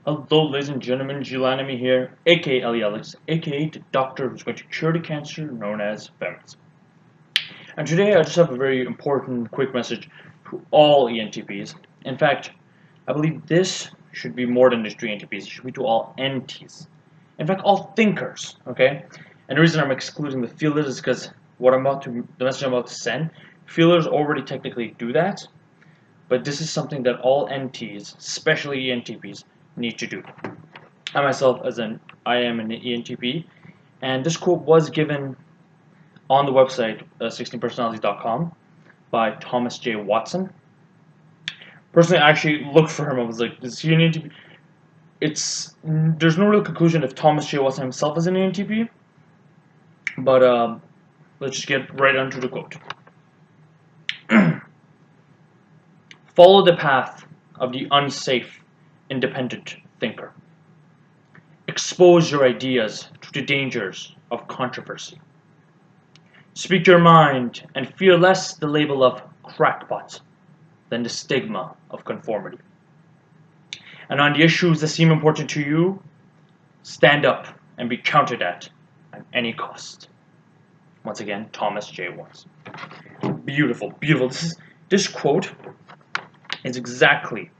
Hello, ladies and gentlemen, Giuliani here, aka Alex, aka the doctor who's going to cure the cancer known as feminism. And today I just have a very important, quick message to all ENTPs. In fact, I believe this should be more than just to ENTPs, it should be to all NTs. In fact, all thinkers, okay? And the reason I'm excluding the feelers is because the message I'm about to send, feelers already technically do that, but this is something that all NTs, especially ENTPs, need to do. I myself, I am an ENTP, and this quote was given on the website 16personalities.com by Thomas J. Watson. Personally, I actually looked for him. I was like, is he an ENTP? There's no real conclusion if Thomas J. Watson himself is an ENTP, but let's just get right onto the quote. Follow the path of the unsafe, independent thinker. Expose your ideas to the dangers of controversy. Speak your mind and fear less the label of crackpot than the stigma of conformity. And on the issues that seem important to you, stand up and be counted at any cost. Once again, Thomas J. Watson. Beautiful, beautiful. This quote is exactly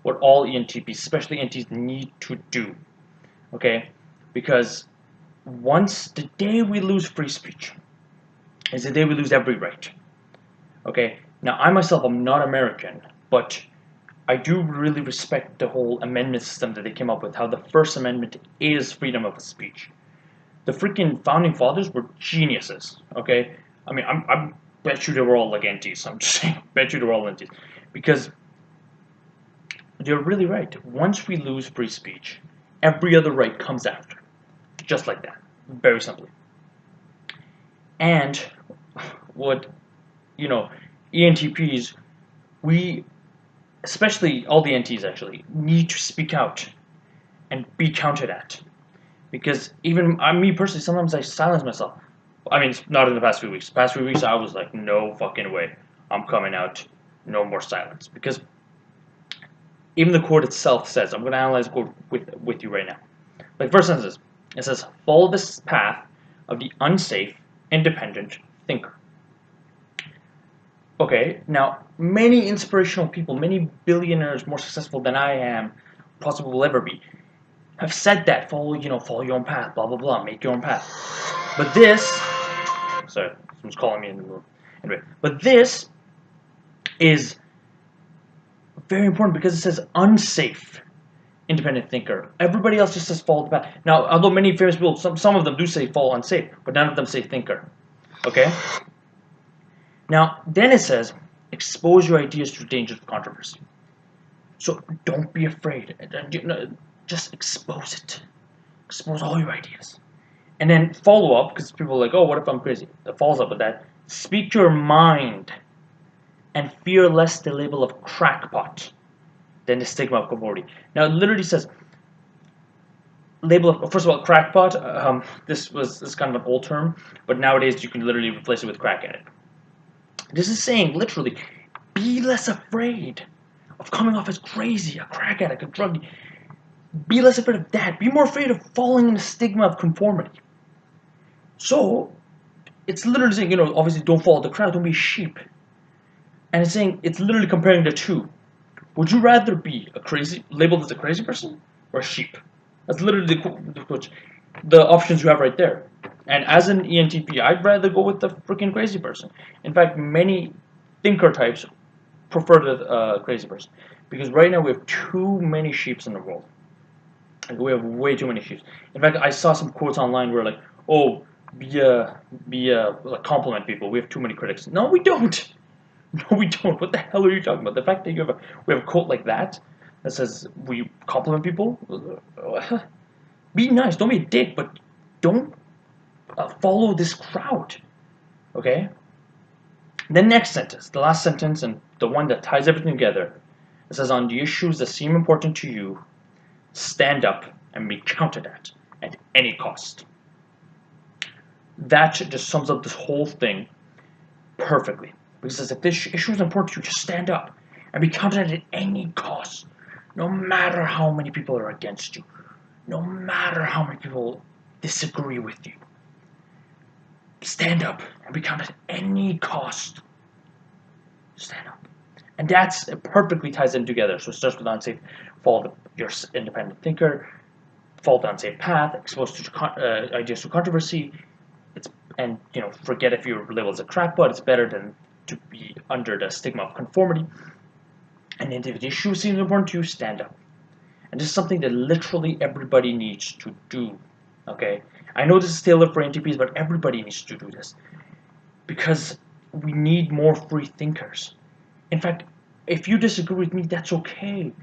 what all ENTPs, especially ENTs, need to do. Okay? Because once the day we lose free speech is the day we lose every right. Okay? Now, I myself am not American, but I do really respect the whole amendment system that they came up with, how the First Amendment is freedom of speech. The freaking founding fathers were geniuses, okay? I mean, I bet you they were all like NTs. I'm just saying, bet you they were all NTs. Because they're really right. Once we lose free speech, every other right comes after. Just like that. Very simply. And what, ENTPs, we, especially all the NTs actually, need to speak out and be counted at. Because even me personally, sometimes I silence myself. I mean, not in the past few weeks. The past few weeks, I was like, no fucking way. I'm coming out. No more silence. Because even the quote itself says, I'm going to analyze the quote with you right now. Like, first sentence, it says, follow this path of the unsafe, independent thinker. Okay, now, many inspirational people, many billionaires more successful than I am, possibly will ever be, have said that, follow your own path, blah, blah, blah, make your own path. But this, sorry, someone's calling me in the room. Anyway, but this is very important because it says unsafe, independent thinker. Everybody else just says follow the path. Now, although many famous people, some of them do say follow unsafe, but none of them say thinker. Okay? Now, then it says, expose your ideas to dangers of controversy. So don't be afraid. Just expose it. Expose all your ideas. And then follow up, because people are like, oh, what if I'm crazy? It follows up with that. Speak your mind and fear less the label of crackpot than the stigma of conformity. Now, it literally says, label of, first of all, crackpot, this is kind of an old term, but nowadays you can literally replace it with crack addict. This is saying, literally, be less afraid of coming off as crazy, a crack addict, a druggie. Be less afraid of that. Be more afraid of falling in the stigma of conformity. So, it's literally saying, obviously don't follow the crowd, don't be a sheep. And it's saying, it's literally comparing the two. Would you rather be labeled as a crazy person, or a sheep? That's literally the options you have right there. And as an ENTP, I'd rather go with the freaking crazy person. In fact, many thinker types prefer the crazy person. Because right now we have too many sheeps in the world. Like, we have way too many sheep. In fact, I saw some quotes online where like, oh, like, compliment people. We have too many critics. No, we don't. No, we don't. What the hell are you talking about? The fact that we have a quote like that says we compliment people. Be nice. Don't be a dick, but don't follow this crowd. Okay. The next sentence, the last sentence, and the one that ties everything together, it says, on the issues that seem important to you, stand up and be counted at any cost. That just sums up this whole thing perfectly. Because if this issue is important to you, just stand up and be counted at any cost. No matter how many people are against you, no matter how many people disagree with you, stand up and become at any cost. Stand up. And that's it perfectly ties them together. So it starts with unsafe, follow your independent thinker, follow the unsafe path, exposed to ideas to controversy. And forget if you're labeled as a crackpot. It's better than to be under the stigma of conformity. And if the issue seems important to you, stand up. And this is something that literally everybody needs to do. Okay, I know this is tailored for ENTPs, but everybody needs to do this because we need more free thinkers. In fact, if you disagree with me, that's okay.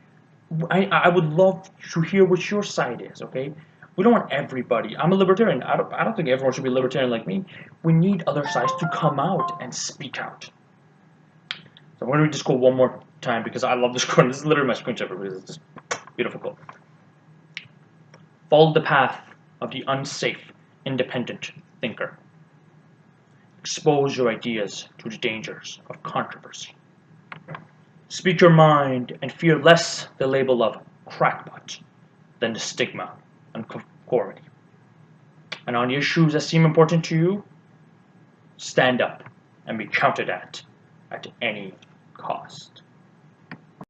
I would love to hear what your side is. Okay, we don't want everybody. I'm a libertarian. I don't think everyone should be libertarian like me. We need other sides to come out and speak out. So I'm going to read this quote one more time because I love this quote. This is literally my screenshot because it's just beautiful quote. Follow the path of the unsafe, independent thinker. Expose your ideas to the dangers of controversy. Speak your mind and fear less the label of crackpot than the stigma and conformity. And on issues that seem important to you, stand up and be counted at any cost.